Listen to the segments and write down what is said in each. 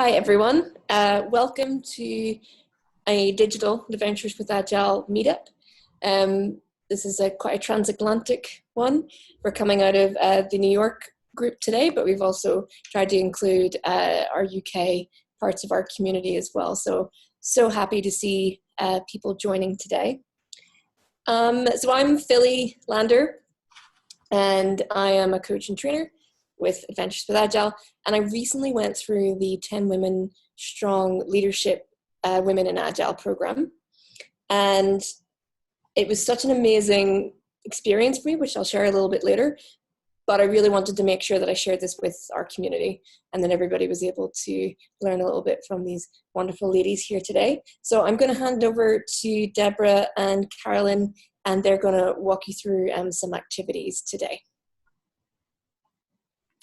Hi everyone, welcome to a digital Adventures with Agile meetup. This is quite a transatlantic one. We're coming out of the New York group today, but we've also tried to include our UK parts of our community as well. So happy to see people joining today. So I'm Philly Lander, and I am a coach and trainer with Adventures with Agile, and I recently went through the 10 Women Strong Leadership Women in Agile program, and it was such an amazing experience for me, which I'll share a little bit later, but I really wanted to make sure that I shared this with our community and then everybody was able to learn a little bit from these wonderful ladies here today. So I'm going to hand over to Deborah and Carolyn, and they're going to walk you through some activities today.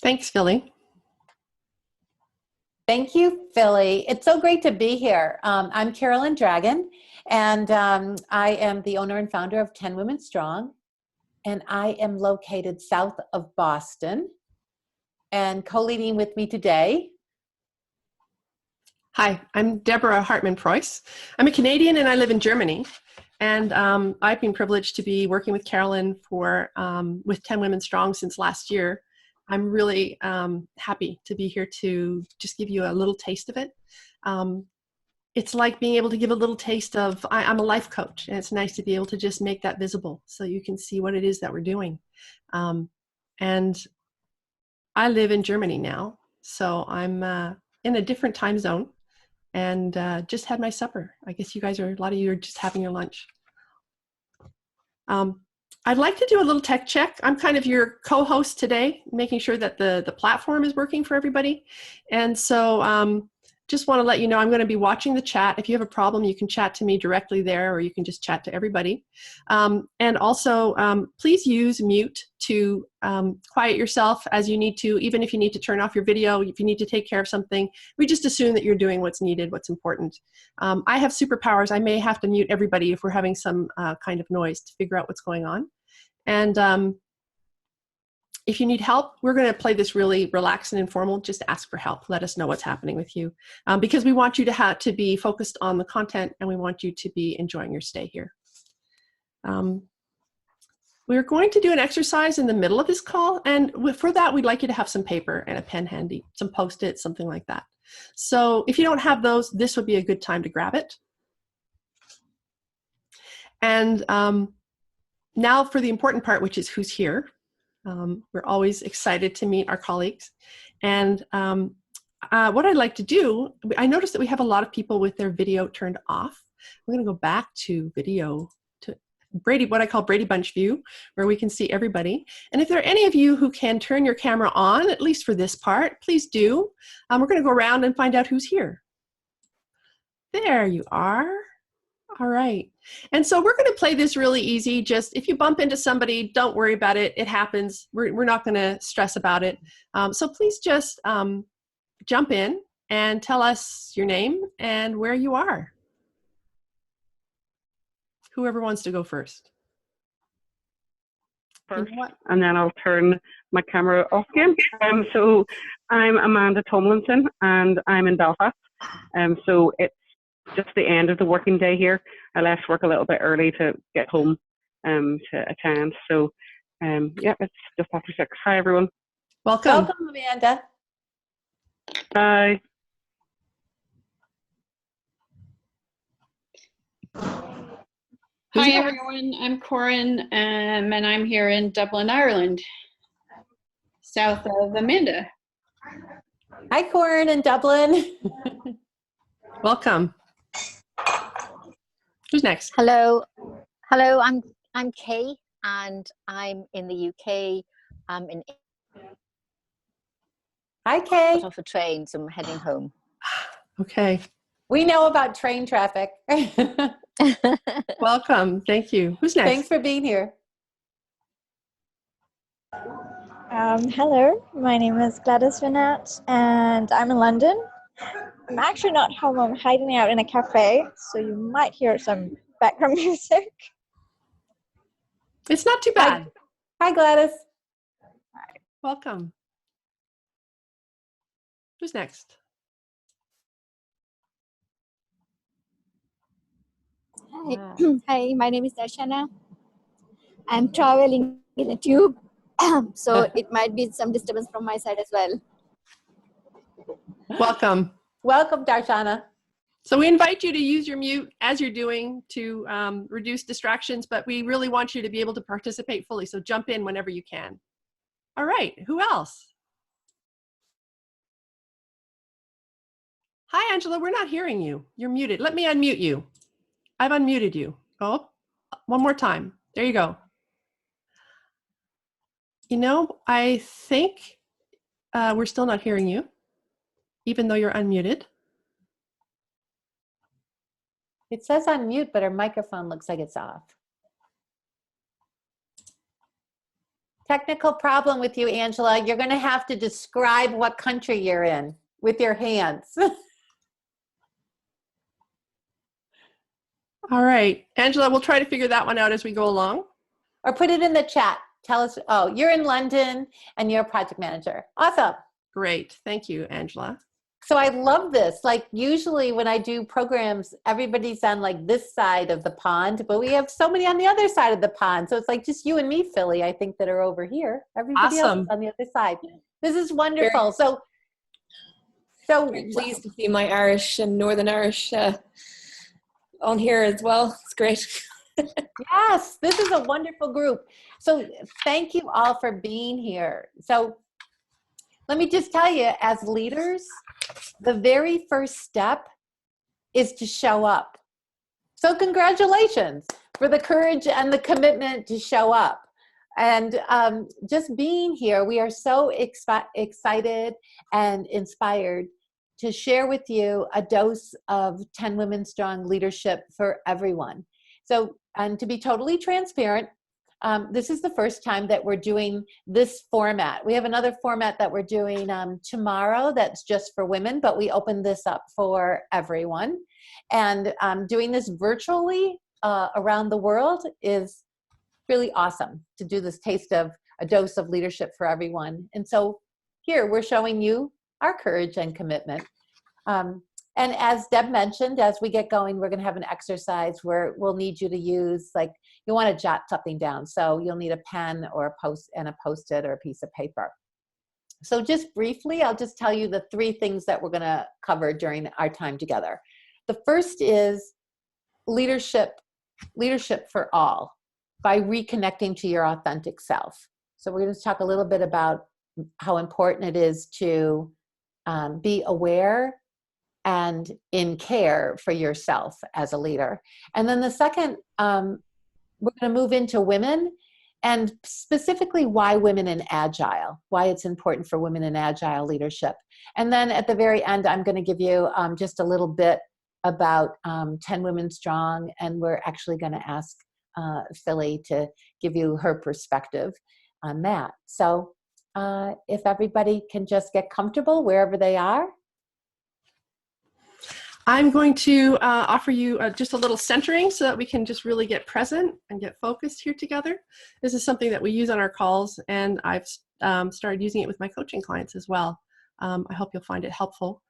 Thanks, Philly. Thank you, Philly. It's so great to be here. I'm Carolyn Dragon, and I am the owner and founder of 10 Women Strong, and I am located south of Boston. And co-leading with me today. Hi, I'm Deborah Hartmann Preuss. I'm a Canadian and I live in Germany. And I've been privileged to be working with Carolyn with 10 Women Strong since last year. I'm really happy to be here to just give you a little taste of it. It's like being able to give a little taste of, I'm a life coach, and it's nice to be able to just make that visible so you can see what it is that we're doing. And I live in Germany now, so I'm in a different time zone and just had my supper. I guess a lot of you are just having your lunch. I'd like to do a little tech check. I'm kind of your co-host today, making sure that the platform is working for everybody. And so just want to let you know I'm going to be watching the chat. If you have a problem, you can chat to me directly there, or you can just chat to everybody. And also, please use mute to quiet yourself as you need to, even if you need to turn off your video, if you need to take care of something. We just assume that you're doing what's needed, what's important. I have superpowers. I may have to mute everybody if we're having some kind of noise to figure out what's going on. And if you need help, we're going to play this really relaxed and informal. Just ask for help. Let us know what's happening with you, because we want you to be focused on the content, and we want you to be enjoying your stay here. We're going to do an exercise in the middle of this call, and for that, we'd like you to have some paper and a pen handy, some Post-its, something like that. So if you don't have those, this would be a good time to grab it. And now for the important part, which is who's here. We're always excited to meet our colleagues. And what I'd like to do, I noticed that we have a lot of people with their video turned off. We're going to go back to video, to what I call Brady Bunch view, where we can see everybody. And if there are any of you who can turn your camera on, at least for this part, please do. We're going to go around and find out who's here. There you are. All right. And so we're going to play this really easy. Just if you bump into somebody, don't worry about it. It happens. We're not going to stress about it. So please just jump in and tell us your name and where you are. Whoever wants to go first. First, and then I'll turn my camera off again. So I'm Amanda Tomlinson, and I'm in Belfast. So it's just the end of the working day here. I left work a little bit early to get home to attend. So yeah, it's just after 6. Hi everyone. Welcome. Welcome, Amanda. Bye. Hi everyone, I'm Corinne, and I'm here in Dublin, Ireland, south of Amanda. Hi, Corinne in Dublin. Welcome. Who's next? Hello, I'm Kay, and I'm in the UK. I'm in Hi, Kay. off a train, so I'm heading home. Okay. We know about train traffic. Welcome. Thank you. Who's next? Thanks for being here. Hello, my name is Gladys Vinat, and I'm in London. I'm actually not home. I'm hiding out in a cafe, so you might hear some background music. It's not too bad. Hi, Gladys. Welcome. Who's next? Wow. Hi, my name is Darshana. I'm traveling in a tube, so it might be some disturbance from my side as well. Welcome. Welcome, Darshana. So we invite you to use your mute as you're doing to reduce distractions, but we really want you to be able to participate fully. So jump in whenever you can. All right, who else? Hi, Angela, we're not hearing you. You're muted. Let me unmute you. I've unmuted you. Oh, one more time. There you go. You know, I think we're still not hearing you, even though you're unmuted. It says unmute, but her microphone looks like it's off. Technical problem with you, Angela. You're going to have to describe what country you're in with your hands. All right, Angela, we'll try to figure that one out as we go along. Or put it in the chat. Tell us, oh, you're in London and you're a project manager. Awesome. Great, thank you, Angela. So I love this. Like usually when I do programs, everybody's on like this side of the pond, but we have so many on the other side of the pond. So it's like just you and me, Philly, I think, that are over here. Everybody else is on the other side. This is wonderful. So Very pleased to see my Irish and Northern Irish on here as well. It's great. Yes, this is a wonderful group. So thank you all for being here. So let me just tell you, as leaders, the very first step is to show up. So congratulations for the courage and the commitment to show up. And just being here, we are so excited and inspired to share with you a dose of 10 Women Strong leadership for everyone. So, and to be totally transparent, this is the first time that we're doing this format. We have another format that we're doing tomorrow that's just for women, but we open this up for everyone. And doing this virtually around the world is really awesome to do this taste of a dose of leadership for everyone. And so here we're showing you our courage and commitment. And as Deb mentioned, as we get going, we're going to have an exercise where we'll need you to use, like, you want to jot something down. So you'll need a pen or a Post-it or a piece of paper. So just briefly, I'll just tell you the 3 things that we're going to cover during our time together. The first is leadership for all, by reconnecting to your authentic self. So we're going to talk a little bit about how important it is to be aware and in care for yourself as a leader. And then the second, we're going to move into women, and specifically why women in Agile, why it's important for women in Agile leadership. And then at the very end, I'm going to give you just a little bit about 10 Women Strong, and we're actually going to ask Philly to give you her perspective on that. So if everybody can just get comfortable wherever they are. I'm going to offer you just a little centering so that we can just really get present and get focused here together. This is something that we use on our calls, and I've started using it with my coaching clients as well. I hope you'll find it helpful.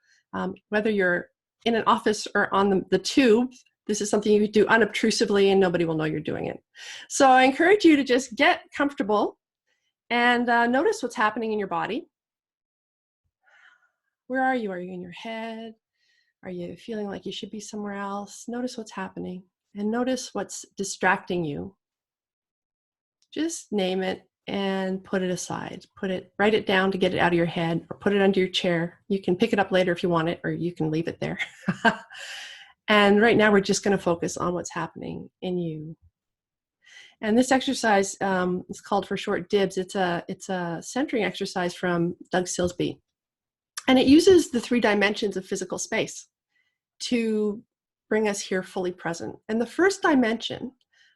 Whether you're in an office or on the tube, this is something you can do unobtrusively and nobody will know you're doing it. So I encourage you to just get comfortable and notice what's happening in your body. Where are you? Are you in your head? Are you feeling like you should be somewhere else? Notice what's happening and notice what's distracting you. Just name it and put it aside. Write it down to get it out of your head, or put it under your chair. You can pick it up later if you want it, or you can leave it there. And right now we're just going to focus on what's happening in you. And this exercise is called for short dibs. It's a centering exercise from Doug Silsby. And it uses the 3 dimensions of physical space to bring us here fully present. And the first dimension,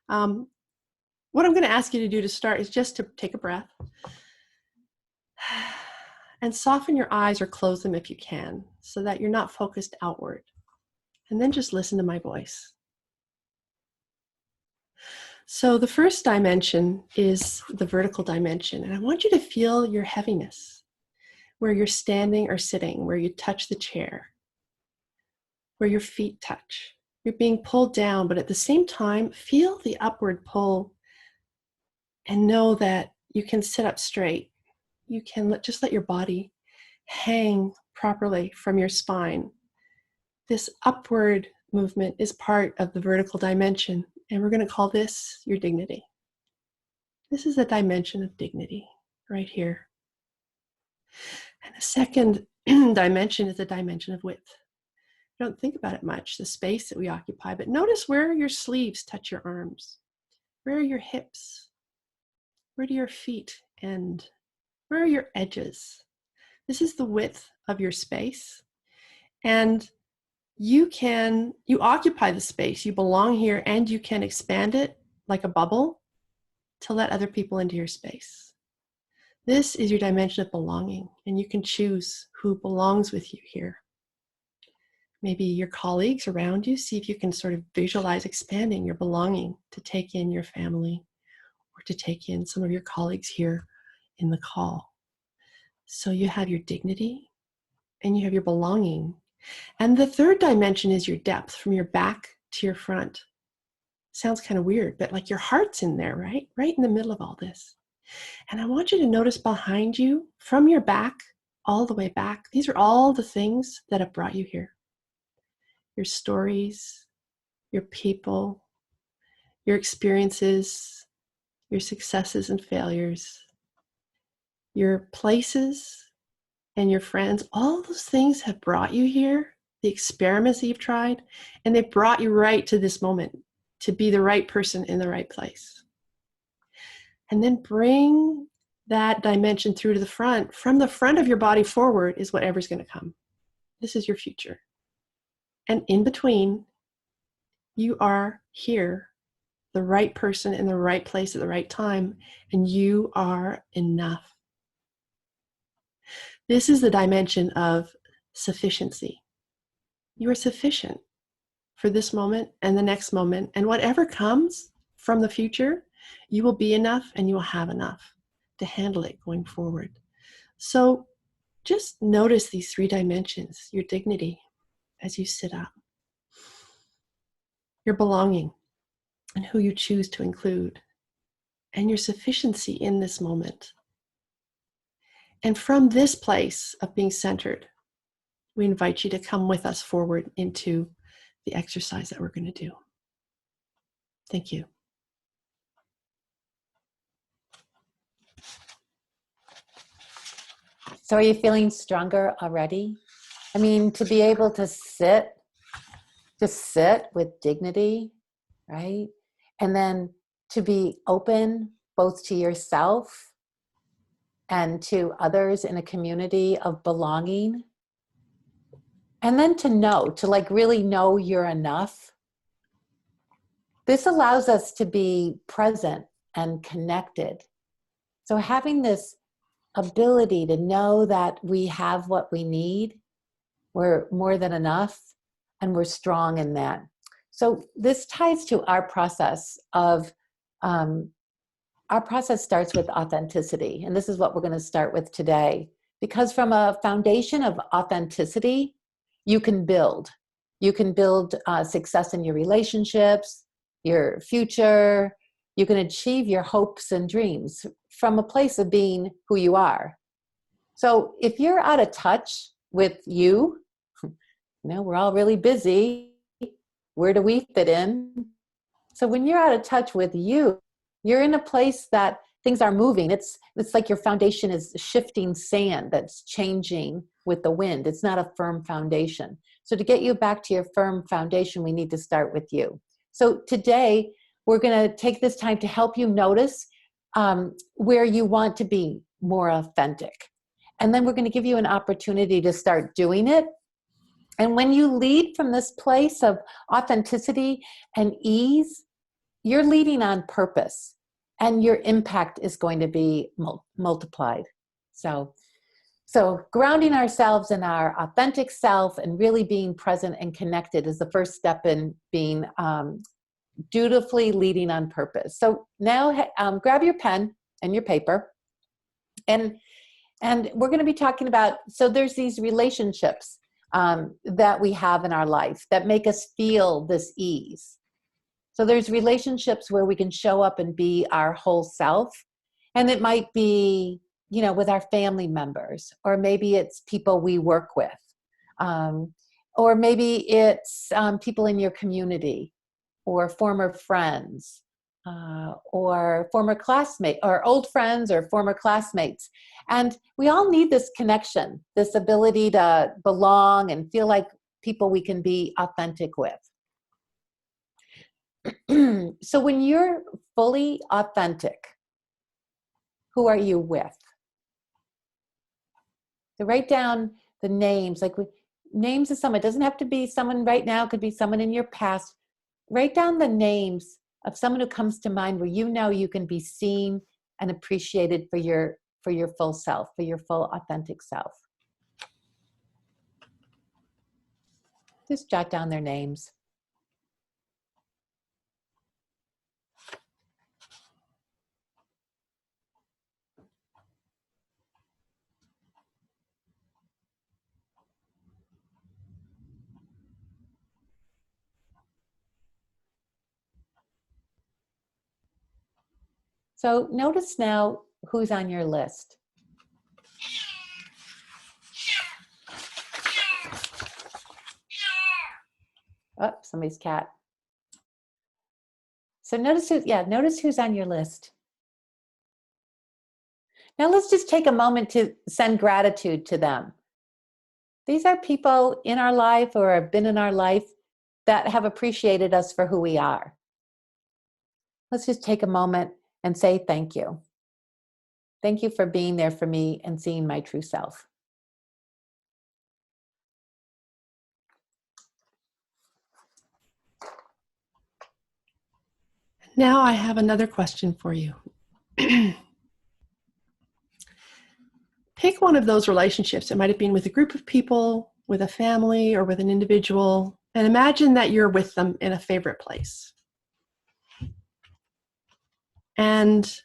what I'm going to ask you to do to start is just to take a breath and soften your eyes or close them if you can, so that you're not focused outward. And then just listen to my voice. So the first dimension is the vertical dimension. And I want you to feel your heaviness, where you're standing or sitting, where you touch the chair, where your feet touch. You're being pulled down, but at the same time, feel the upward pull and know that you can sit up straight. You can just let your body hang properly from your spine. This upward movement is part of the vertical dimension, and we're going to call this your dignity. This is a dimension of dignity right here. And the second dimension is a dimension of width. You don't think about it much, the space that we occupy, but notice where your sleeves touch your arms. Where are your hips? Where do your feet end? Where are your edges? This is the width of your space. And you occupy the space, you belong here, and you can expand it like a bubble to let other people into your space. This is your dimension of belonging, and you can choose who belongs with you here. Maybe your colleagues around you, see if you can sort of visualize expanding your belonging to take in your family or to take in some of your colleagues here in the call. So you have your dignity and you have your belonging. And the third dimension is your depth, from your back to your front. Sounds kind of weird, but like your heart's in there, right? Right in the middle of all this. And I want you to notice behind you, from your back all the way back, these are all the things that have brought you here. Your stories, your people, your experiences, your successes and failures, your places, and your friends, all those things have brought you here, the experiments that you've tried, and they brought you right to this moment to be the right person in the right place. And then bring that dimension through to the front. From the front of your body forward is whatever's going to come. This is your future. And in between, you are here, the right person in the right place at the right time, and you are enough. This is the dimension of sufficiency. You are sufficient for this moment and the next moment, and whatever comes from the future, you will be enough and you will have enough to handle it going forward. So just notice these three dimensions, your dignity as you sit up, your belonging and who you choose to include, and your sufficiency in this moment. And from this place of being centered, we invite you to come with us forward into the exercise that we're going to do. Thank you. So are you feeling stronger already? I mean, to be able to just sit with dignity, right? And then to be open both to yourself and to others in a community of belonging. And then to like really know you're enough. This allows us to be present and connected. So having this ability to know that we have what we need, we're more than enough, and we're strong in that. So this ties to our process of, our process starts with authenticity. And this is what we're going to start with today. Because from a foundation of authenticity, you can build. You can build success in your relationships, your future. You can achieve your hopes and dreams from a place of being who you are. So if you're out of touch with you, we're all really busy. Where do we fit in? So when you're out of touch with you, you're in a place that things are moving. It's like your foundation is shifting sand that's changing with the wind. It's not a firm foundation. So to get you back to your firm foundation, we need to start with you. So today, we're going to take this time to help you notice where you want to be more authentic. And then we're going to give you an opportunity to start doing it. And when you lead from this place of authenticity and ease, you're leading on purpose, and your impact is going to be multiplied. So grounding ourselves in our authentic self and really being present and connected is the first step in being dutifully leading on purpose. So now grab your pen and your paper, and we're going to be talking about, so there's these relationships. that we have in our life that make us feel this ease. So there's relationships where we can show up and be our whole self. And it might be, you know, with our family members, or maybe it's people we work with, or maybe it's people in your community, or former friends, or former classmates, or old friends, or former classmates. And we all need this connection, this ability to belong and feel like people we can be authentic with. So when you're fully authentic, who are you with? So write down the names, like names of someone. It doesn't have to be someone right now, it could be someone in your past. Write down the names of someone who comes to mind where you know you can be seen and appreciated for your full self, for your full authentic self. Just jot down their names. So notice now who's on your list. Oh, somebody's cat. So notice who's on your list. Now let's just take a moment to send gratitude to them. These are people in our life or have been in our life that have appreciated us for who we are. Let's just take a moment and say thank you. Thank you for being there for me and seeing my true self. Now I have another question for you. Pick one of those relationships. It might have been with a group of people, with a family, or with an individual, and imagine that you're with them in a favorite place. And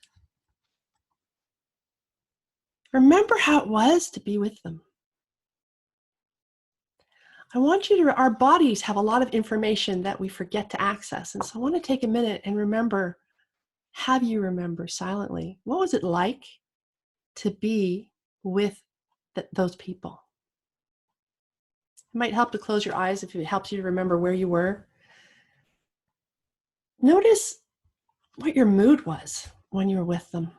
remember how it was to be with them. I want you to, our bodies have a lot of information that we forget to access. And so I want to take a minute and remember, have you remember silently, what was it like to be with those people? It might help to close your eyes if it helps you to remember where you were. Notice what your mood was when you were with them.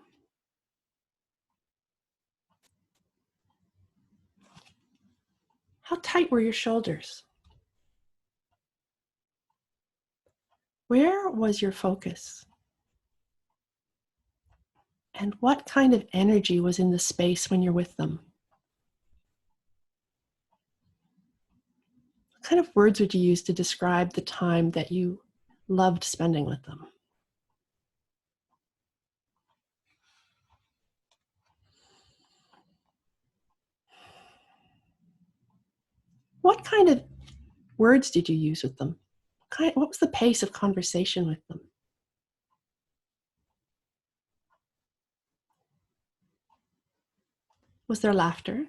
How tight were your shoulders? Where was your focus? And what kind of energy was in the space when you're with them? What kind of words would you use to describe the time that you loved spending with them? What kind of words did you use with them? What was the pace of conversation with them? Was there laughter?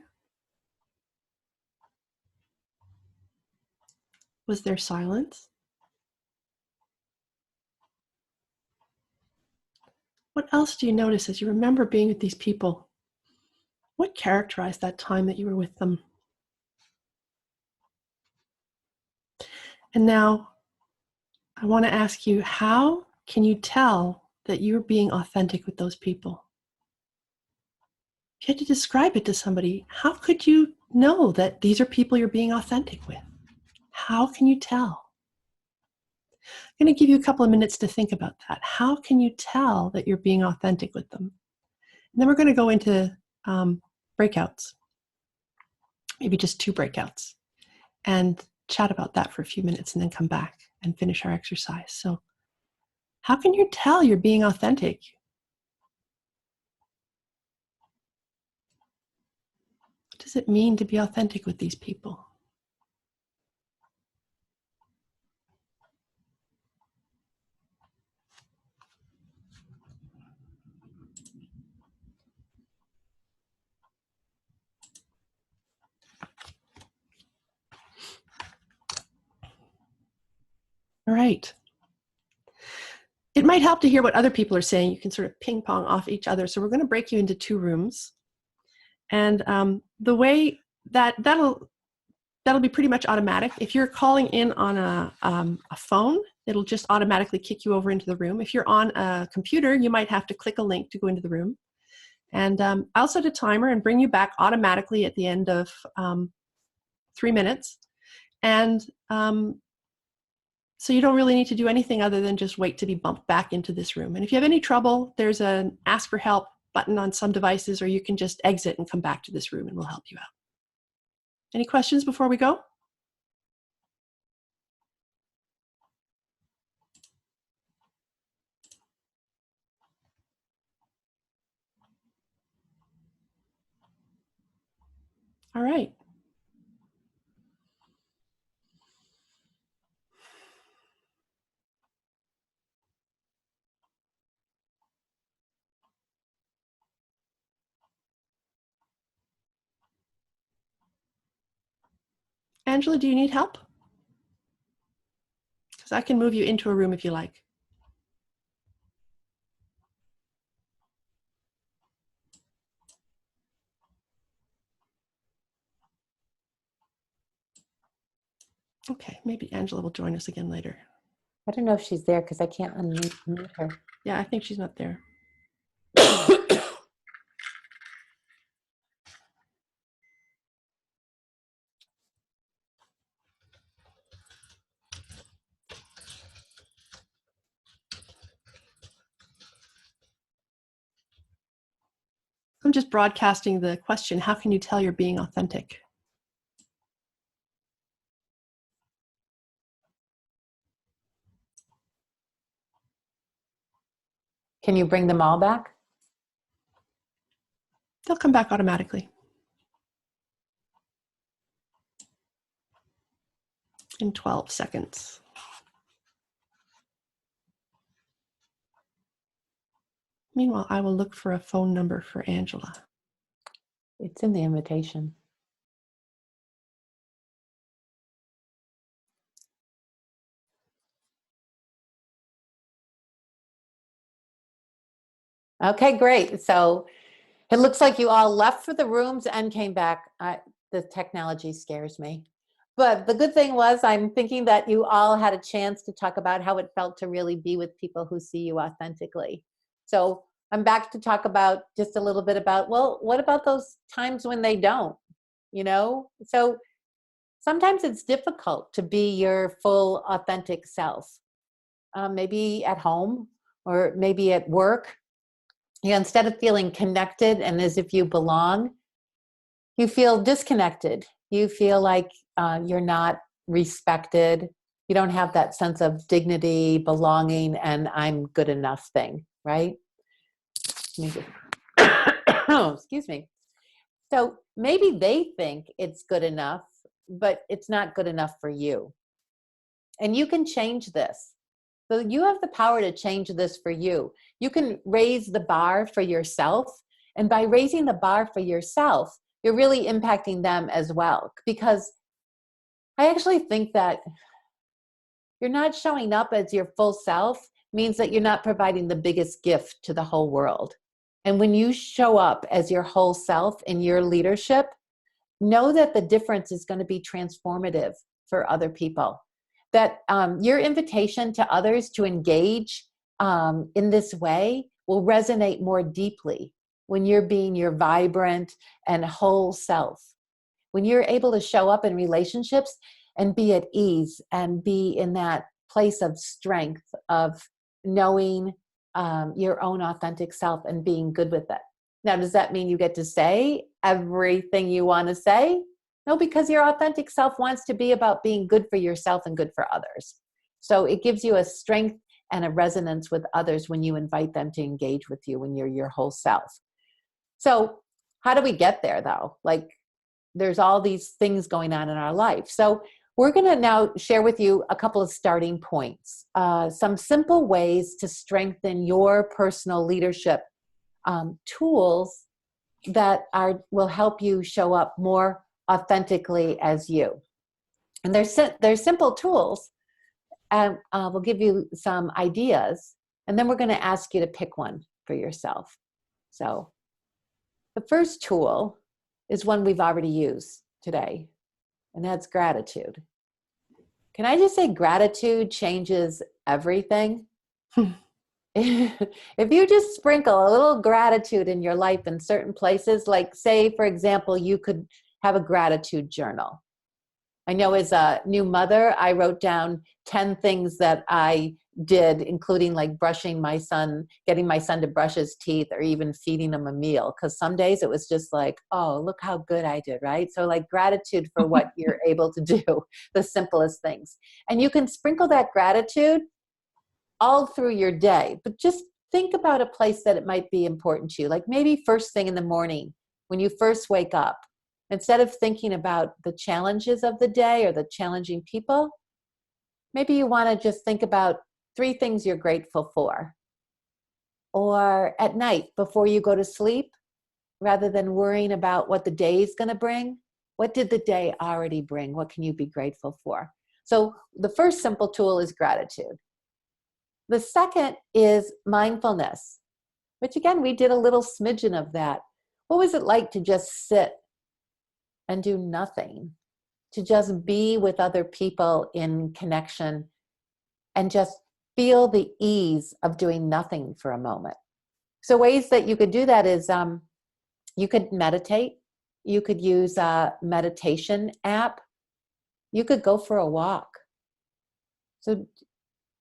Was there silence? What else do you notice as you remember being with these people? What characterized that time that you were with them? And now I want to ask you, how can you tell that you're being authentic with those people? If you had to describe it to somebody, how could you know that these are people you're being authentic with? How can you tell? I'm going to give you a couple of minutes to think about that. How can you tell that you're being authentic with them? And then we're going to go into breakouts, maybe just 2 breakouts, and chat about that for a few minutes and then come back and finish our exercise. So how can you tell you're being authentic? What does it mean to be authentic with these people? All right. It might help to hear what other people are saying. You can sort of ping pong off each other. So we're going to break you into 2 rooms. And the way that'll be pretty much automatic. If you're calling in on a phone, it'll just automatically kick you over into the room. If you're on a computer, you might have to click a link to go into the room. And I'll set a timer and bring you back automatically at the end of 3 minutes. And so you don't really need to do anything other than just wait to be bumped back into this room. And if you have any trouble, there's an ask for help button on some devices, or you can just exit and come back to this room and we'll help you out. Any questions before we go? All right. Angela, do you need help? Because I can move you into a room if you like. Okay, maybe Angela will join us again later. I don't know if she's there because I can't unmute her. Yeah, I think she's not there. I'm just broadcasting the question, how can you tell you're being authentic? Can you bring them all back? They'll come back automatically. In 12 seconds. Meanwhile, I will look for a phone number for Angela. It's in the invitation. Okay, great. So it looks like you all left for the rooms and came back. The technology scares me. But the good thing was, I'm thinking that you all had a chance to talk about how it felt to really be with people who see you authentically. So I'm back to talk about just a little bit about, well, what about those times when they don't, you know? So sometimes it's difficult to be your full authentic self. Maybe at home or maybe at work. You know, instead of feeling connected and as if you belong, you feel disconnected. You feel like you're not respected. You don't have that sense of dignity, belonging, and I'm good enough thing, right? Oh, excuse me. So maybe they think it's good enough, but it's not good enough for you. And you can change this. So you have the power to change this for you. You can raise the bar for yourself. And by raising the bar for yourself, you're really impacting them as well. Because I actually think that you're not showing up as your full self means that you're not providing the biggest gift to the whole world. And when you show up as your whole self in your leadership, know that the difference is going to be transformative for other people. That your invitation to others to engage in this way will resonate more deeply when you're being your vibrant and whole self. When you're able to show up in relationships and be at ease and be in that place of strength of knowing your own authentic self and being good with it. Now, does that mean you get to say everything you want to say? No, because your authentic self wants to be about being good for yourself and good for others. So it gives you a strength and a resonance with others when you invite them to engage with you when you're your whole self. So how do we get there though? Like there's all these things going on in our life. So we're going to now share with you a couple of starting points, some simple ways to strengthen your personal leadership tools that will help you show up more authentically as you. And they're simple tools, and we'll give you some ideas, and then we're going to ask you to pick one for yourself. So the first tool is one we've already used today, and that's gratitude. Can I just say gratitude changes everything? If you just sprinkle a little gratitude in your life in certain places, like say, for example, you could have a gratitude journal. I know as a new mother, I wrote down 10 things that I did, including like brushing my son, getting my son to brush his teeth, or even feeding him a meal. Because some days it was just like, oh, look how good I did, right? So like gratitude for what you're able to do, the simplest things. And you can sprinkle that gratitude all through your day, but just think about a place that it might be important to you. Like maybe first thing in the morning, when you first wake up, instead of thinking about the challenges of the day or the challenging people, maybe you want to just think about 3 things you're grateful for. Or at night, before you go to sleep, rather than worrying about what the day is going to bring, what did the day already bring? What can you be grateful for? So the first simple tool is gratitude. The second is mindfulness, which again, we did a little smidgen of that. What was it like to just sit and do nothing, to just be with other people in connection and just feel the ease of doing nothing for a moment? So ways that you could do that is you could meditate. You could use a meditation app. You could go for a walk. So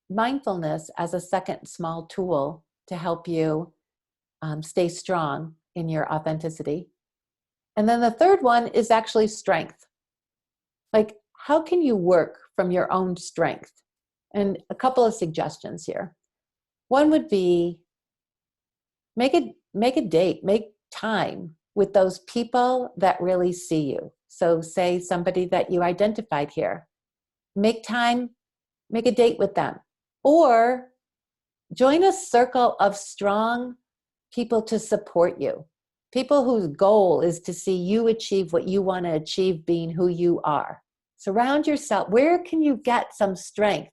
mindfulness as a second small tool to help you stay strong in your authenticity. And then the third one is actually strength. Like, how can you work from your own strength? And a couple of suggestions here. One would be make a date, make time with those people that really see you. So say somebody that you identified here. Make time, make a date with them. Or join a circle of strong people to support you. People whose goal is to see you achieve what you want to achieve, being who you are. Surround yourself. Where can you get some strength?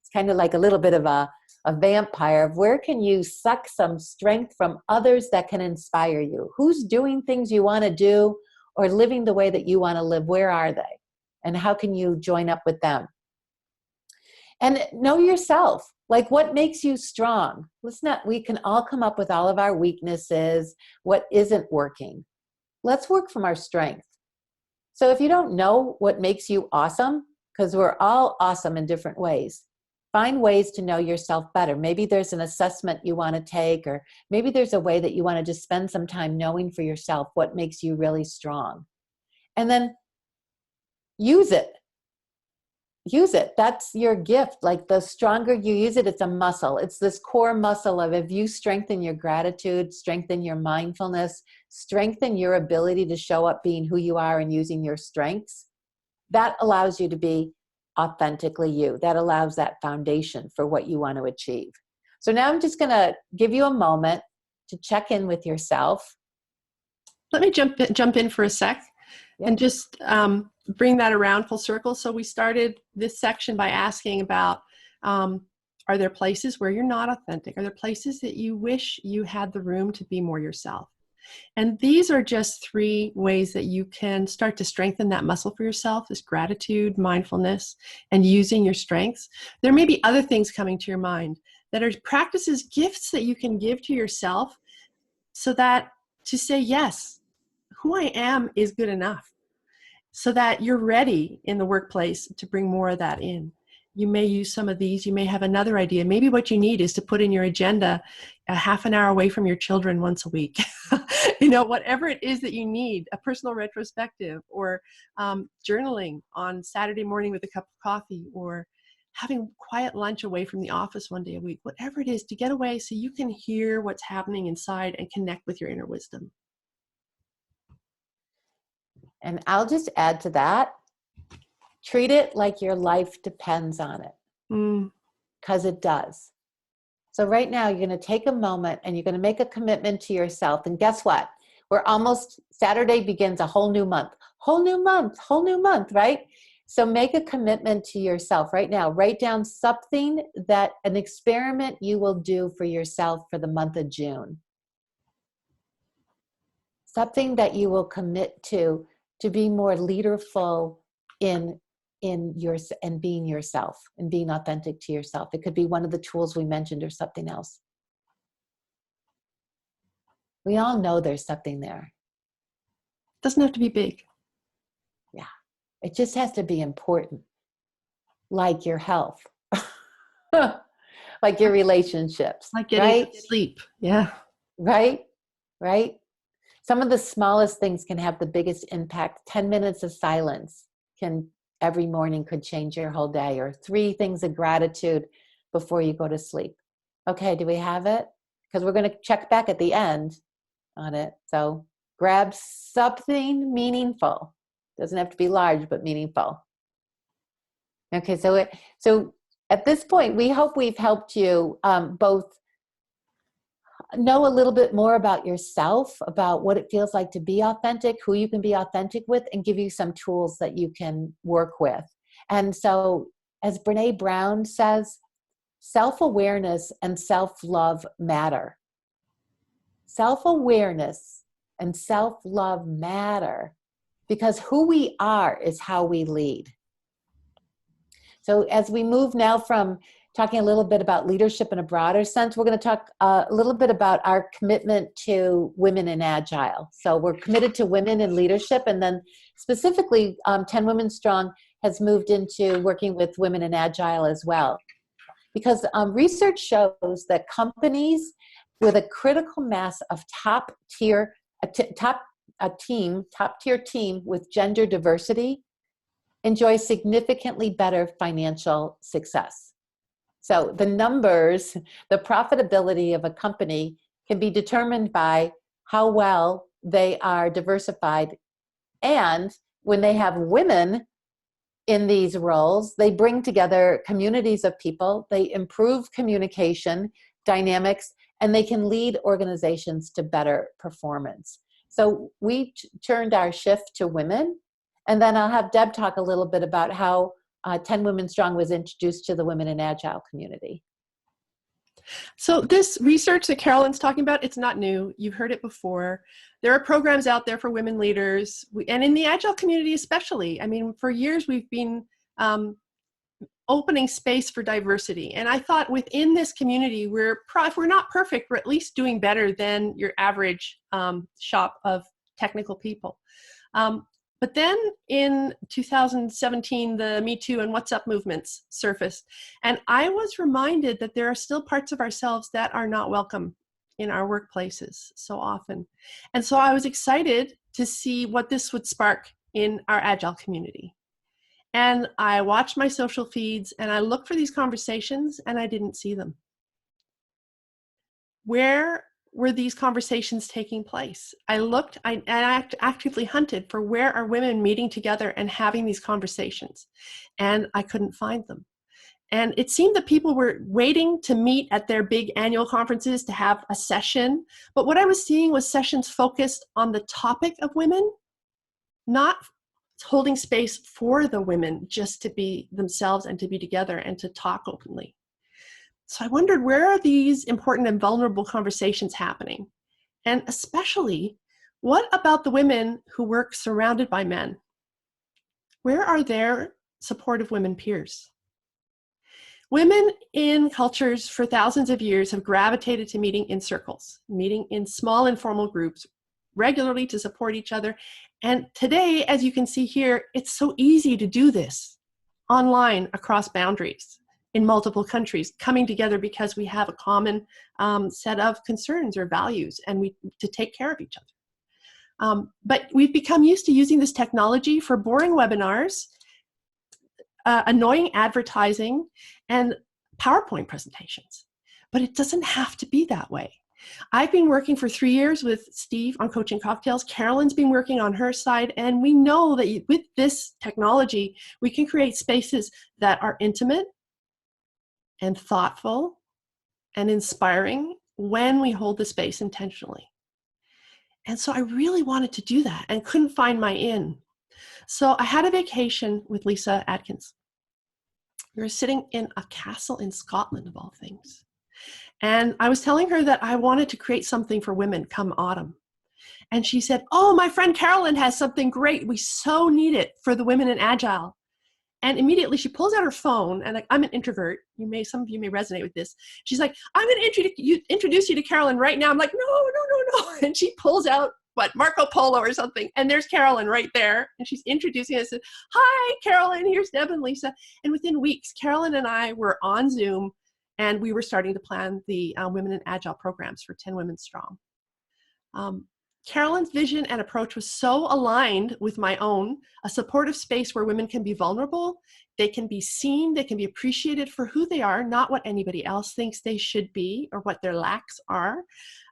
It's kind of like a little bit of a vampire. Where can you suck some strength from others that can inspire you? Who's doing things you want to do or living the way that you want to live? Where are they? And how can you join up with them? And know yourself. Like, what makes you strong? We can all come up with all of our weaknesses, what isn't working. Let's work from our strength. So if you don't know what makes you awesome, because we're all awesome in different ways, find ways to know yourself better. Maybe there's an assessment you want to take, or maybe there's a way that you want to just spend some time knowing for yourself what makes you really strong. And then use it. Use it. That's your gift. Like, the stronger you use it, it's a muscle. It's this core muscle of, if you strengthen your gratitude, strengthen your mindfulness, strengthen your ability to show up being who you are and using your strengths, that allows you to be authentically you. That allows that foundation for what you want to achieve. So now I'm just going to give you a moment to check in with yourself. Let me jump in for a sec. Yeah. And just bring that around full circle. So we started this section by asking about, are there places where you're not authentic? Are there places that you wish you had the room to be more yourself? And these are just 3 ways that you can start to strengthen that muscle for yourself: this gratitude, mindfulness, and using your strengths. There may be other things coming to your mind that are practices, gifts that you can give to yourself, so that to say, yes, who I am is good enough, so that you're ready in the workplace to bring more of that in. You may use some of these. You may have another idea. Maybe what you need is to put in your agenda a half an hour away from your children once a week. Whatever it is that you need, a personal retrospective, or journaling on Saturday morning with a cup of coffee, or having quiet lunch away from the office one day a week. Whatever it is, to get away so you can hear what's happening inside and connect with your inner wisdom. And I'll just add to that, treat it like your life depends on it, because it does. So right now, you're going to take a moment and you're going to make a commitment to yourself. And guess what? Saturday begins a whole new month, right? So make a commitment to yourself right now. Write down something an experiment you will do for yourself for the month of June. Something that you will commit to be more leaderful in being yourself and being authentic to yourself. It could be one of the tools we mentioned or something else. We all know there's something there. Doesn't have to be big. Yeah. It just has to be important. Like your health. Like your relationships. Like getting sleep. Yeah. Right? Right? Some of the smallest things can have the biggest impact. 10 minutes of silence every morning could change your whole day, or 3 things of gratitude before you go to sleep. Okay, do we have it? Because we're going to check back at the end on it. So grab something meaningful. Doesn't have to be large, but meaningful. Okay, so at this point, we hope we've helped you both know a little bit more about yourself, about what it feels like to be authentic, who you can be authentic with, and give you some tools that you can work with. And so, as Brene Brown says, self-awareness and self-love matter. Self-awareness and self-love matter because who we are is how we lead. So as we move now from talking a little bit about leadership in a broader sense, we're going to talk a little bit about our commitment to women in Agile. So we're committed to women in leadership, and then specifically 10 Women Strong has moved into working with women in Agile as well. Because research shows that companies with a critical mass of top-tier team with gender diversity enjoy significantly better financial success. So the numbers, the profitability of a company can be determined by how well they are diversified. And when they have women in these roles, they bring together communities of people, they improve communication dynamics, and they can lead organizations to better performance. So we turned our shift to women, and then I'll have Deb talk a little bit about how 10 Women Strong was introduced to the Women in Agile community. So this research that Carolyn's talking about, it's not new. You've heard it before. There are programs out there for women leaders, and in the Agile community especially. I mean, for years we've been opening space for diversity. And I thought within this community, if we're not perfect, we're at least doing better than your average shop of technical people. But then in 2017, the Me Too and What's Up movements surfaced. And I was reminded that there are still parts of ourselves that are not welcome in our workplaces so often. And so I was excited to see what this would spark in our Agile community. And I watched my social feeds and I looked for these conversations and I didn't see them. Where were these conversations taking place? I looked, I actively hunted for where are women meeting together and having these conversations, and I couldn't find them. And it seemed that people were waiting to meet at their big annual conferences to have a session, but what I was seeing was sessions focused on the topic of women, not holding space for the women just to be themselves and to be together and to talk openly. So I wondered, where are these important and vulnerable conversations happening? And especially, what about the women who work surrounded by men? Where are their supportive women peers? Women in cultures for thousands of years have gravitated to meeting in circles, meeting in small informal groups regularly to support each other. And today, as you can see here, it's so easy to do this online across boundaries in multiple countries, coming together because we have a common set of concerns or values and to take care of each other. But we've become used to using this technology for boring webinars, annoying advertising, and PowerPoint presentations. But it doesn't have to be that way. I've been working for 3 years with Steve on Coaching Cocktails. Carolyn's been working on her side, and we know that with this technology, we can create spaces that are intimate and thoughtful and inspiring when we hold the space intentionally. And so I really wanted to do that and couldn't find my in. So I had a vacation with Lisa Atkins. We were sitting in a castle in Scotland, of all things. And I was telling her that I wanted to create something for women come autumn. And she said, oh, my friend Carolyn has something great. We so need it for the women in Agile. And immediately she pulls out her phone, and I'm an introvert. Some of you may resonate with this. She's like, I'm going to introduce you to Carolyn right now. I'm like, no. And she pulls out, Marco Polo or something. And there's Carolyn right there. And she's introducing us. Hi, Carolyn. Here's Deb and Lisa. And within weeks, Carolyn and I were on Zoom, and we were starting to plan the Women in Agile programs for 10 Women Strong. Carolyn's vision and approach was so aligned with my own, a supportive space where women can be vulnerable, they can be seen, they can be appreciated for who they are, not what anybody else thinks they should be or what their lacks are.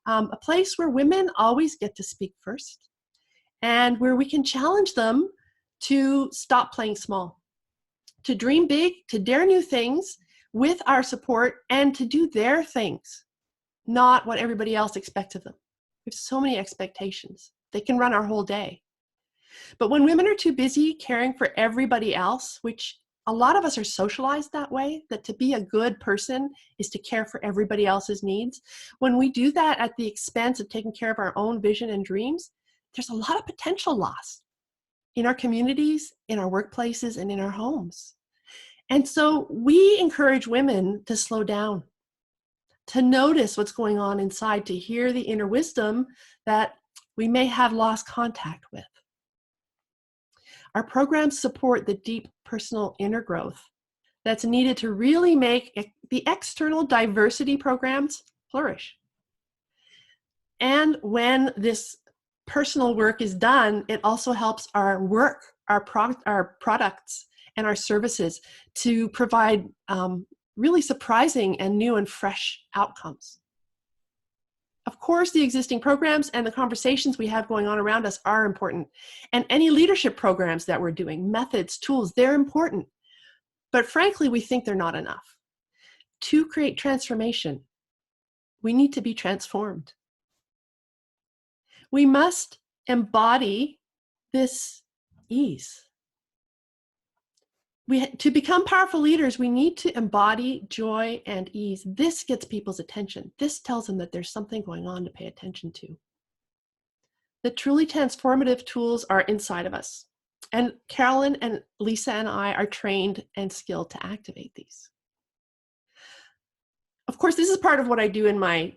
A place where women always get to speak first, and where we can challenge them to stop playing small, to dream big, to dare new things with our support, and to do their things, not what everybody else expects of them. We have so many expectations. They can run our whole day. But when women are too busy caring for everybody else, which a lot of us are socialized that way, that to be a good person is to care for everybody else's needs. When we do that at the expense of taking care of our own vision and dreams, there's a lot of potential loss in our communities, in our workplaces, and in our homes. And so we encourage women to slow down, to notice what's going on inside, to hear the inner wisdom that we may have lost contact with. Our programs support the deep personal inner growth that's needed to really make the external diversity programs flourish. And when this personal work is done, it also helps our work, our products, and our services to provide really surprising and new and fresh outcomes. Of course, the existing programs and the conversations we have going on around us are important. And any leadership programs that we're doing, methods, tools, they're important. But frankly, we think they're not enough. To create transformation, we need to be transformed. We must embody this ease. To become powerful leaders, we need to embody joy and ease. This gets people's attention. This tells them that there's something going on to pay attention to. The truly transformative tools are inside of us. And Carolyn and Lisa and I are trained and skilled to activate these. Of course, this is part of what I do in my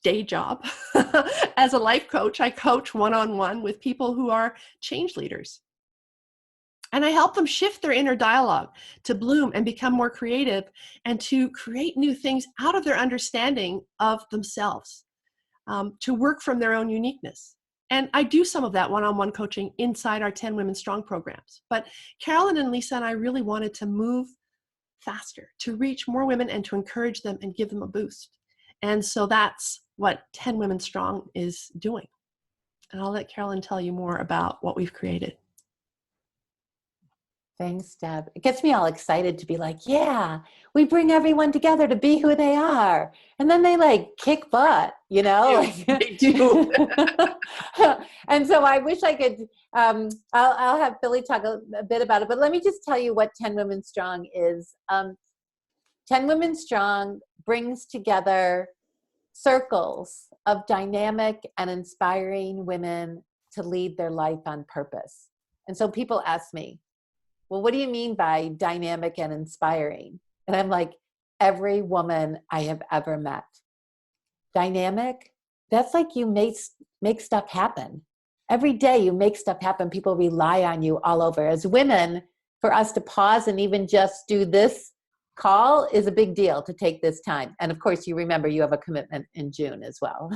day job. As a life coach, I coach one-on-one with people who are change leaders. And I help them shift their inner dialogue to bloom and become more creative and to create new things out of their understanding of themselves, to work from their own uniqueness. And I do some of that one-on-one coaching inside our 10 Women Strong programs. But Carolyn and Lisa and I really wanted to move faster, to reach more women and to encourage them and give them a boost. And so that's what 10 Women Strong is doing. And I'll let Carolyn tell you more about what we've created. Thanks, Deb. It gets me all excited to be like, yeah, we bring everyone together to be who they are. And then they like kick butt, you know? They do. And so I wish I could, I'll have Billy talk a bit about it, but let me just tell you what 10 Women Strong is. 10 Women Strong brings together circles of dynamic and inspiring women to lead their life on purpose. And so people ask me, well, what do you mean by dynamic and inspiring? And I'm like, every woman I have ever met. Dynamic, that's like you make stuff happen. Every day you make stuff happen. People rely on you all over. As women, for us to pause and even just do this call is a big deal, to take this time. And of course, you remember you have a commitment in June as well.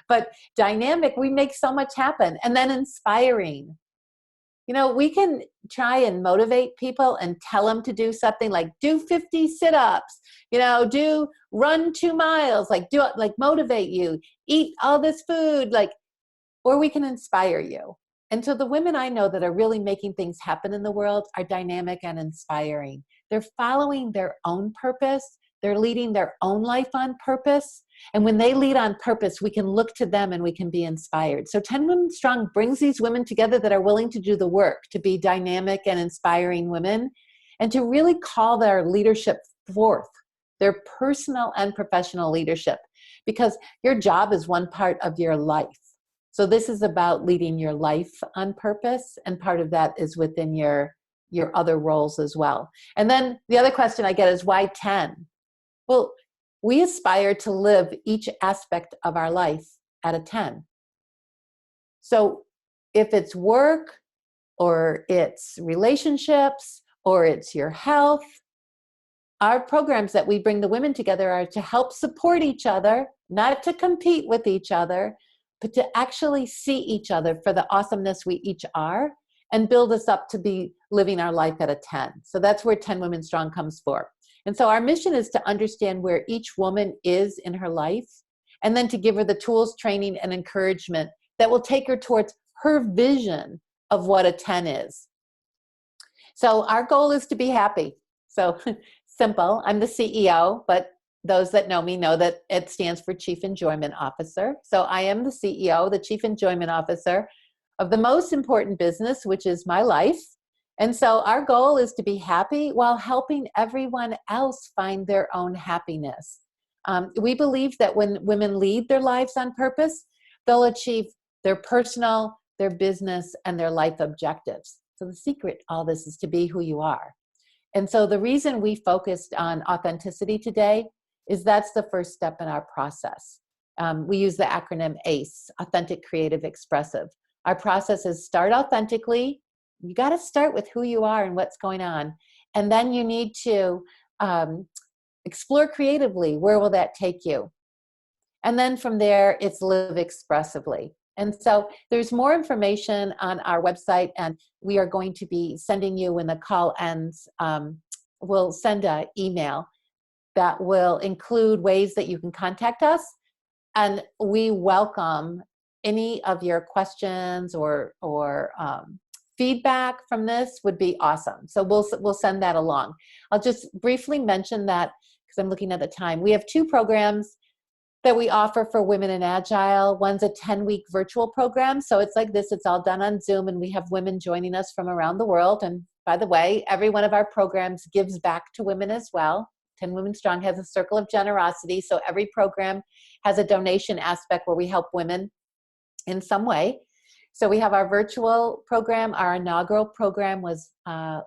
But dynamic, we make so much happen. And then inspiring. You know, we can try and motivate people and tell them to do something like do 50 sit-ups, you know, run 2 miles, like motivate you, eat all this food, or we can inspire you. And so the women I know that are really making things happen in the world are dynamic and inspiring. They're following their own purpose. They're leading their own life on purpose. And when they lead on purpose, we can look to them and we can be inspired. So 10 Women Strong brings these women together that are willing to do the work, to be dynamic and inspiring women, and to really call their leadership forth, their personal and professional leadership, because your job is one part of your life. So this is about leading your life on purpose, and part of that is within your other roles as well. And then the other question I get is, why 10? Well, we aspire to live each aspect of our life at a 10. So if it's work, or it's relationships, or it's your health, our programs that we bring the women together are to help support each other, not to compete with each other, but to actually see each other for the awesomeness we each are, and build us up to be living our life at a 10. So that's where 10 Women Strong comes for. And so our mission is to understand where each woman is in her life, and then to give her the tools, training, and encouragement that will take her towards her vision of what a 10 is. So our goal is to be happy. So simple. I'm the CEO, but those that know me know that it stands for Chief Enjoyment Officer. So I am the CEO, the Chief Enjoyment Officer of the most important business, which is my life. And so our goal is to be happy while helping everyone else find their own happiness. We believe that when women lead their lives on purpose, they'll achieve their personal, their business, and their life objectives. So the secret, all this, is to be who you are. And so the reason we focused on authenticity today is that's the first step in our process. We use the acronym ACE, Authentic, Creative, Expressive. Our process is start authentically. You got to start with who you are and what's going on. And then you need to explore creatively. Where will that take you? And then from there, it's live expressively. And so there's more information on our website, and we are going to be sending you, when the call ends, we'll send an email that will include ways that you can contact us. And we welcome any of your questions or feedback from this would be awesome. So we'll send that along. I'll just briefly mention that, because I'm looking at the time. We have 2 programs that we offer for women in Agile. One's a 10-week virtual program. So it's like this, it's all done on Zoom, and we have women joining us from around the world. And by the way, every one of our programs gives back to women as well. 10 Women Strong has a circle of generosity. So every program has a donation aspect where we help women in some way. So we have our virtual program. Our inaugural program was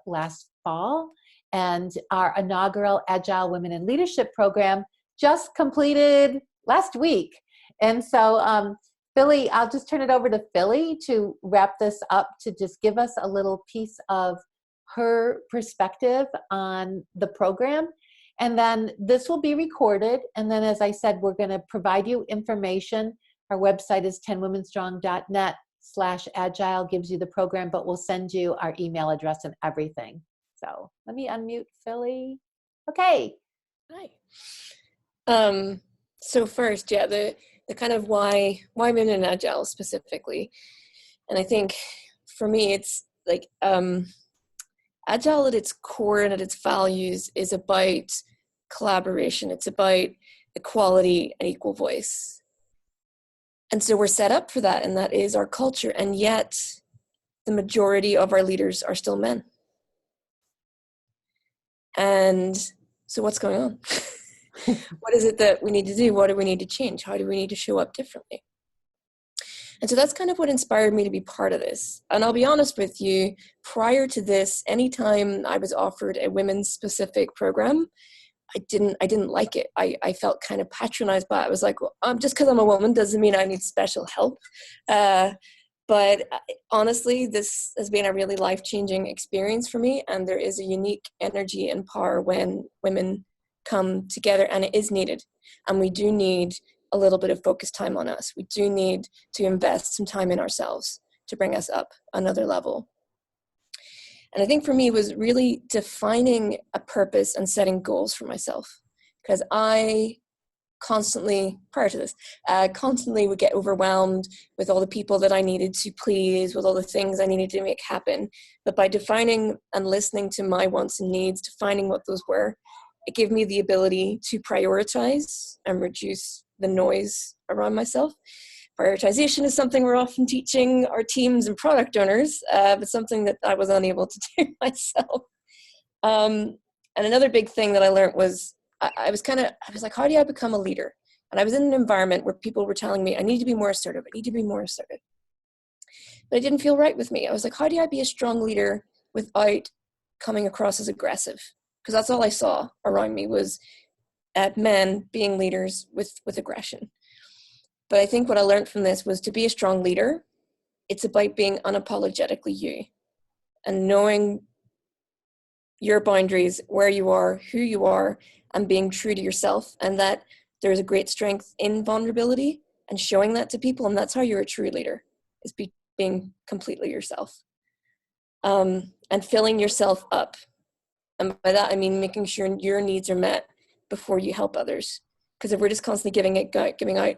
last fall, and our inaugural Agile Women in Leadership program just completed last week. And so Philly, I'll just turn it over to Philly to wrap this up, to just give us a little piece of her perspective on the program. And then this will be recorded. And then, as I said, we're going to provide you information. Our website is 10womenstrong.net/agile, gives you the program, but we'll send you our email address and everything. So let me unmute Philly. Okay. Hi. So first, yeah, the kind of why women in Agile specifically. And I think for me, it's like Agile at its core and at its values is about collaboration. It's about equality and equal voice. And so we're set up for that, and that is our culture. And yet the majority of our leaders are still men. And so what's going on? What is it that we need to do? What do we need to change? How do we need to show up differently? And so that's kind of what inspired me to be part of this. And I'll be honest with you, prior to this, anytime I was offered a women's specific program, I didn't like it. I felt kind of patronized by it. I was like, well, just because I'm a woman doesn't mean I need special help. But honestly, this has been a really life-changing experience for me. And there is a unique energy and power when women come together, and it is needed. And we do need a little bit of focused time on us. We do need to invest some time in ourselves to bring us up another level. And I think for me it was really defining a purpose and setting goals for myself, because I constantly, prior to this, constantly would get overwhelmed with all the people that I needed to please, with all the things I needed to make happen. But by defining and listening to my wants and needs, defining what those were, it gave me the ability to prioritize and reduce the noise around myself. Prioritization is something we're often teaching our teams and product owners, but something that I was unable to do myself. And another big thing that I learned was I was like, how do I become a leader? And I was in an environment where people were telling me, I need to be more assertive. I need to be more assertive. But it didn't feel right with me. I was like, how do I be a strong leader without coming across as aggressive? Because that's all I saw around me was men being leaders with aggression. But I think what I learned from this was to be a strong leader, it's about being unapologetically you and knowing your boundaries, where you are, who you are, and being true to yourself. And that there's a great strength in vulnerability and showing that to people. And that's how you're a true leader, is being completely yourself. And filling yourself up. And by that, I mean making sure your needs are met before you help others. Because if we're just constantly giving out,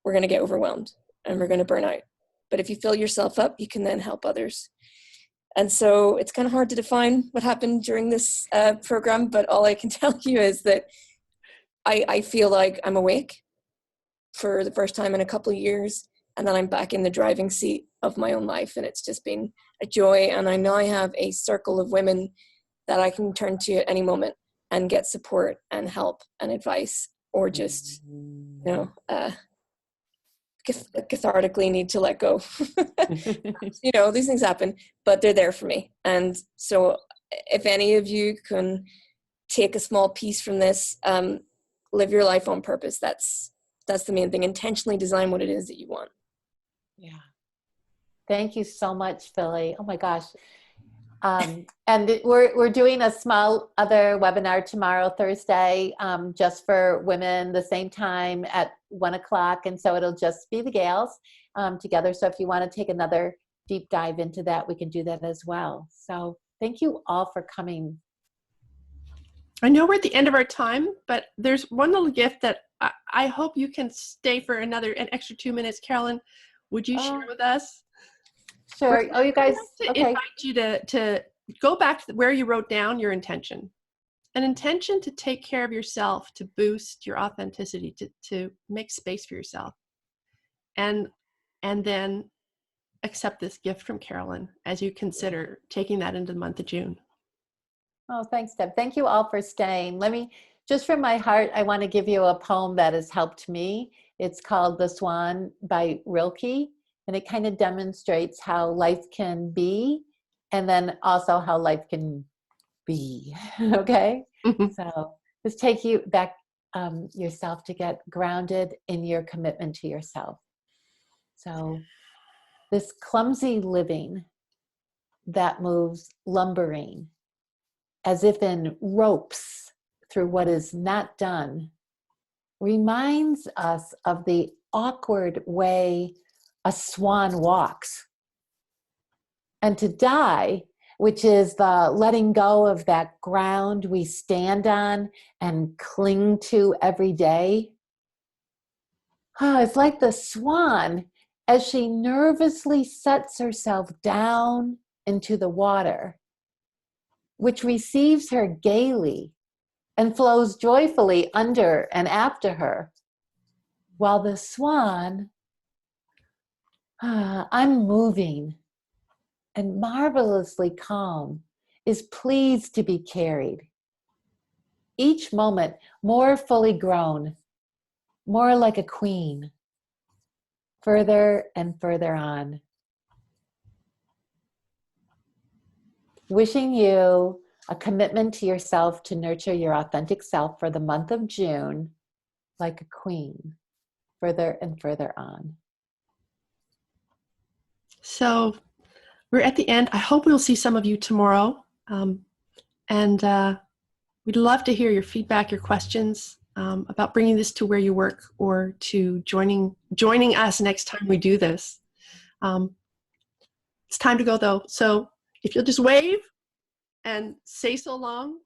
we're going to get overwhelmed and we're going to burn out. But if you fill yourself up, you can then help others. And so it's kind of hard to define what happened during this program, but all I can tell you is that I feel like I'm awake for the first time in a couple of years, and then I'm back in the driving seat of my own life, and it's just been a joy. And I now have a circle of women that I can turn to at any moment and get support and help and advice, or just, cathartically need to let go. These things happen, but they're there for me. And so if any of you can take a small piece from this, live your life on purpose. That's the main thing. Intentionally design what it is that you want. Yeah. Thank you so much, Philly. Oh my gosh. And we're doing a small other webinar tomorrow, Thursday, just for women, the same time at 1 o'clock. And so it'll just be the gals together. So if you want to take another deep dive into that, we can do that as well. So thank you all for coming. I know we're at the end of our time, but there's one little gift that I hope you can stay for an extra 2 minutes. Carolyn, would you share with us? Sure. Oh, you guys. Okay. Invite you to go back to where you wrote down your intention. An intention to take care of yourself, to boost your authenticity, to make space for yourself. And then accept this gift from Carolyn as you consider taking that into the month of June. Oh, thanks, Deb. Thank you all for staying. Let me, just from my heart, I want to give you a poem that has helped me. It's called The Swan by Rilke, and it kind of demonstrates how life can be, and then also how life can be, okay? So just take you back yourself to get grounded in your commitment to yourself. So this clumsy living that moves lumbering, as if in ropes through what is not done, reminds us of the awkward way a swan walks. And to die, which is the letting go of that ground we stand on and cling to every day. It's like the swan as she nervously sets herself down into the water, which receives her gaily and flows joyfully under and after her, while the swan, I'm moving and marvelously calm, is pleased to be carried. Each moment more fully grown, more like a queen, further and further on. Wishing you a commitment to yourself to nurture your authentic self for the month of June, like a queen, further and further on. So we're at the end. I hope we'll see some of you tomorrow. And we'd love to hear your feedback, your questions about bringing this to where you work, or to joining us next time we do this. It's time to go though. So if you'll just wave and say so long,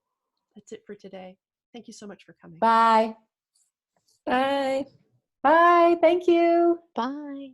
that's it for today. Thank you so much for coming. Bye. Bye. Bye. Thank you. Bye.